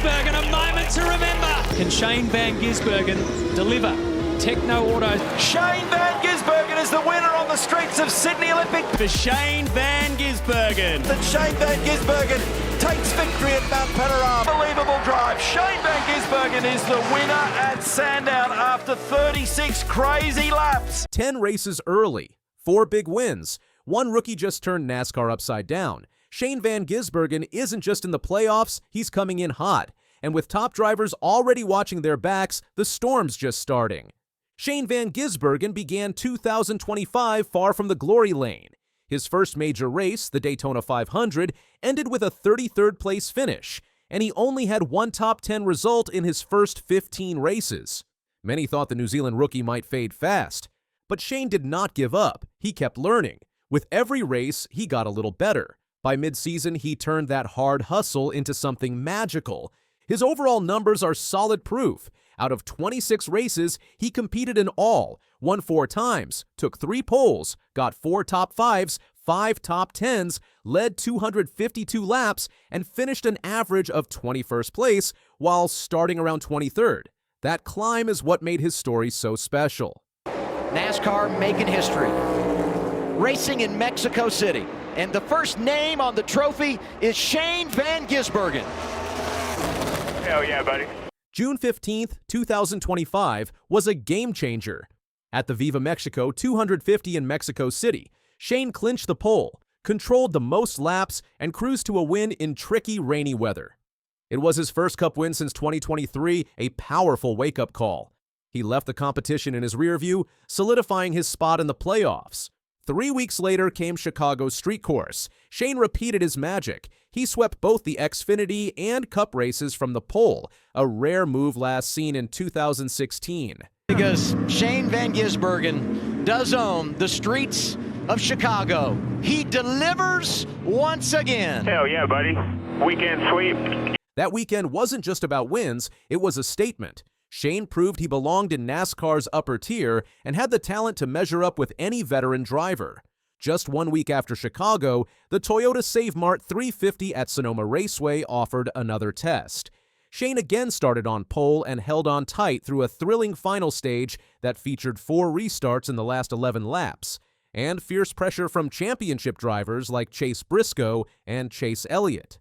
Gisbergen, a moment to remember. Can Shane van Gisbergen deliver? Techno Auto. Shane van Gisbergen is the winner on the streets of Sydney Olympic. For Shane van Gisbergen. And Shane van Gisbergen takes victory at Mount Panorama. Unbelievable drive. Shane van Gisbergen is the winner at Sandown after 36 crazy laps. 10 races early, 4 big wins. One rookie just turned NASCAR upside down. Shane van Gisbergen isn't just in the playoffs, he's coming in hot. And with top drivers already watching their backs, the storm's just starting. Shane van Gisbergen began 2025 far from the glory lane. His first major race, the Daytona 500, ended with a 33rd place finish, and he only had one top 10 result in his first 15 races. Many thought the New Zealand rookie might fade fast, but Shane did not give up. He kept learning. With every race, he got a little better. By mid-season, he turned that hard hustle into something magical. His overall numbers are solid proof. Out of 26 races, he competed in all, won 4 times, took 3 poles, got 4 top 5s, 5 top 10s, led 252 laps, and finished an average of 21st place while starting around 23rd. That climb is what made his story so special. NASCAR making history. Racing in Mexico City. And the first name on the trophy is Shane van Gisbergen. Hell yeah, buddy. June 15th, 2025 was a game changer. At the Viva Mexico 250 in Mexico City, Shane clinched the pole, controlled the most laps, and cruised to a win in tricky, rainy weather. It was his first Cup win since 2023, a powerful wake-up call. He left the competition in his rearview, solidifying his spot in the playoffs. 3 weeks later came Chicago's street course. Shane repeated his magic. He swept both the Xfinity and Cup races from the pole, a rare move last seen in 2016. Because Shane van Gisbergen does own the streets of Chicago. He delivers once again. Hell yeah, buddy. Weekend sweep. That weekend wasn't just about wins, it was a statement. Shane proved he belonged in NASCAR's upper tier and had the talent to measure up with any veteran driver. Just 1 week after Chicago, the Toyota Save Mart 350 at Sonoma Raceway offered another test. Shane again started on pole and held on tight through a thrilling final stage that featured 4 restarts in the last 11 laps, and fierce pressure from championship drivers like Chase Briscoe and Chase Elliott.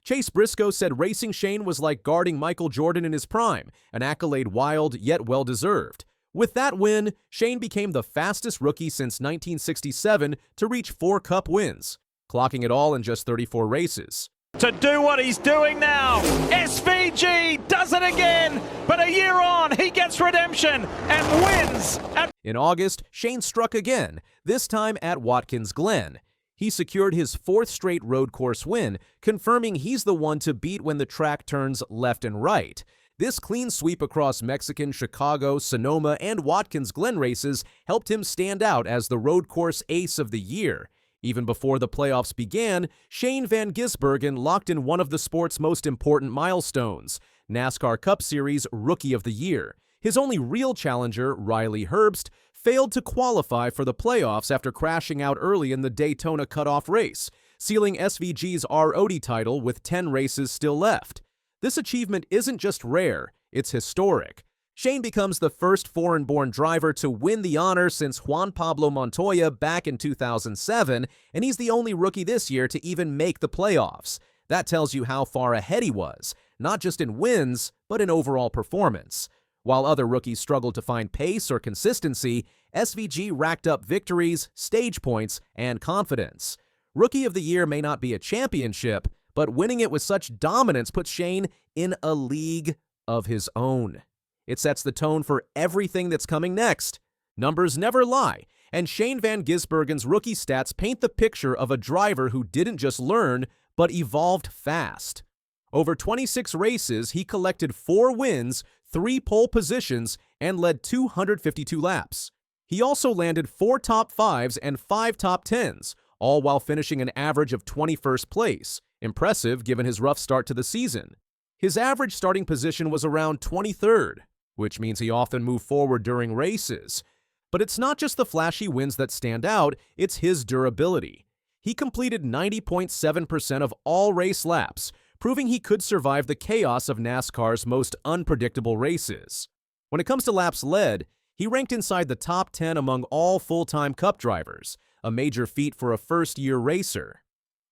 Chase Briscoe said racing Shane was like guarding Michael Jordan in his prime, an accolade wild yet well-deserved. With that win, Shane became the fastest rookie since 1967 to reach 4 Cup wins, clocking it all in just 34 races. To do what he's doing now, SVG does it again, but a year on, he gets redemption and wins. In August, Shane struck again, this time at Watkins Glen. He secured his 4th straight road course win, confirming he's the one to beat when the track turns left and right. This clean sweep across Mexican, Chicago, Sonoma, and Watkins Glen races helped him stand out as the road course ace of the year. Even before the playoffs began, Shane van Gisbergen locked in one of the sport's most important milestones, NASCAR Cup Series Rookie of the Year. His only real challenger, Riley Herbst, failed to qualify for the playoffs after crashing out early in the Daytona cutoff race, sealing SVG's ROD title with 10 races still left. This achievement isn't just rare, it's historic. Shane becomes the first foreign-born driver to win the honor since Juan Pablo Montoya back in 2007, and he's the only rookie this year to even make the playoffs. That tells you how far ahead he was, not just in wins, but in overall performance. While other rookies struggled to find pace or consistency, SVG racked up victories, stage points, and confidence. Rookie of the Year may not be a championship, but winning it with such dominance puts Shane in a league of his own. It sets the tone for everything that's coming next. Numbers never lie, and Shane van Gisbergen's rookie stats paint the picture of a driver who didn't just learn, but evolved fast. Over 26 races, he collected 4 wins, 3 pole positions, and led 252 laps. He also landed 4 top 5s and 5 top 10s, all while finishing an average of 21st place. Impressive given his rough start to the season. His average starting position was around 23rd, which means he often moved forward during races. But it's not just the flashy wins that stand out, it's his durability. He completed 90.7% of all race laps, proving he could survive the chaos of NASCAR's most unpredictable races. When it comes to laps led, he ranked inside the top 10 among all full-time Cup drivers, a major feat for a first-year racer.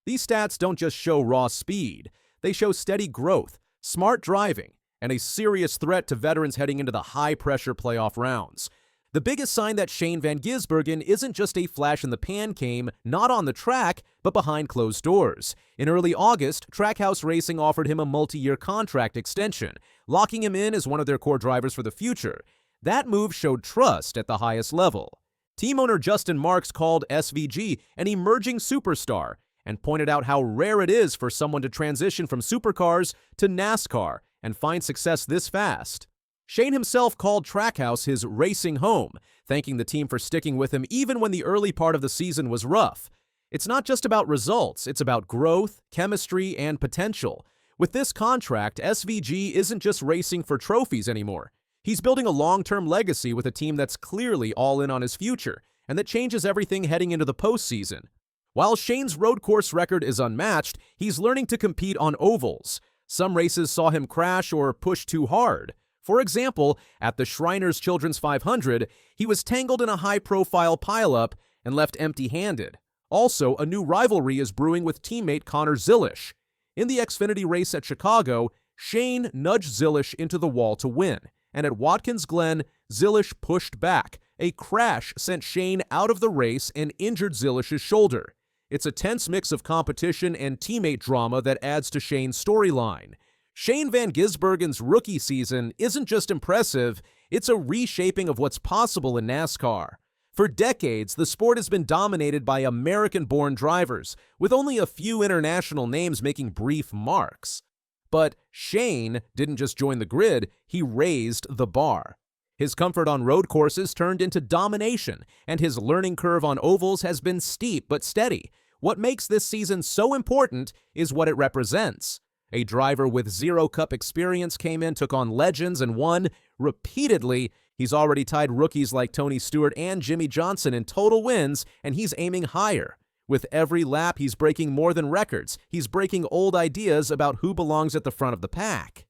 These stats don't just show raw speed, they show steady growth, smart driving, and a serious threat to veterans heading into the high-pressure playoff rounds. The biggest sign that Shane van Gisbergen isn't just a flash-in-the-pan came not on the track, but behind closed doors. In early August, Trackhouse Racing offered him a multi-year contract extension, locking him in as one of their core drivers for the future. That move showed trust at the highest level. Team owner Justin Marks called SVG an emerging superstar and pointed out how rare it is for someone to transition from supercars to NASCAR and find success this fast. Shane himself called Trackhouse his racing home, thanking the team for sticking with him even when the early part of the season was rough. It's not just about results, it's about growth, chemistry, and potential. With this contract, SVG isn't just racing for trophies anymore. He's building a long-term legacy with a team that's clearly all in on his future, and that changes everything heading into the postseason. While Shane's road course record is unmatched, he's learning to compete on ovals. Some races saw him crash or push too hard. For example, at the Shriners Children's 500, he was tangled in a high-profile pileup and left empty-handed. Also, a new rivalry is brewing with teammate Connor Zilisch. In the Xfinity race at Chicago, Shane nudged Zilisch into the wall to win, and at Watkins Glen, Zilisch pushed back. A crash sent Shane out of the race and injured Zilisch's shoulder. It's a tense mix of competition and teammate drama that adds to Shane's storyline. Shane van Gisbergen's rookie season isn't just impressive, it's a reshaping of what's possible in NASCAR. For decades, the sport has been dominated by American-born drivers, with only a few international names making brief marks. But Shane didn't just join the grid, he raised the bar. His comfort on road courses turned into domination, and his learning curve on ovals has been steep but steady. What makes this season so important is what it represents. A driver with zero Cup experience came in, took on legends, and won repeatedly. He's already tied rookies like Tony Stewart and Jimmy Johnson in total wins, and he's aiming higher. With every lap, he's breaking more than records. He's breaking old ideas about who belongs at the front of the pack.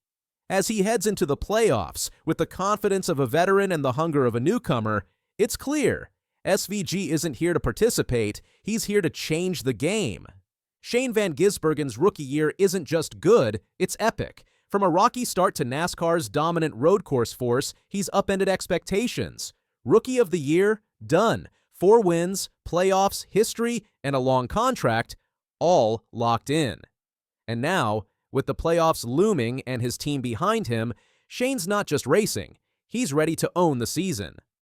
As he heads into the playoffs, with the confidence of a veteran and the hunger of a newcomer, it's clear SVG isn't here to participate, he's here to change the game. Shane van Gisbergen's rookie year isn't just good, it's epic. From a rocky start to NASCAR's dominant road course force, he's upended expectations. Rookie of the year? Done. 4 wins, playoffs, history, and a long contract, all locked in. And now, with the playoffs looming and his team behind him, Shane's not just racing, he's ready to own the season.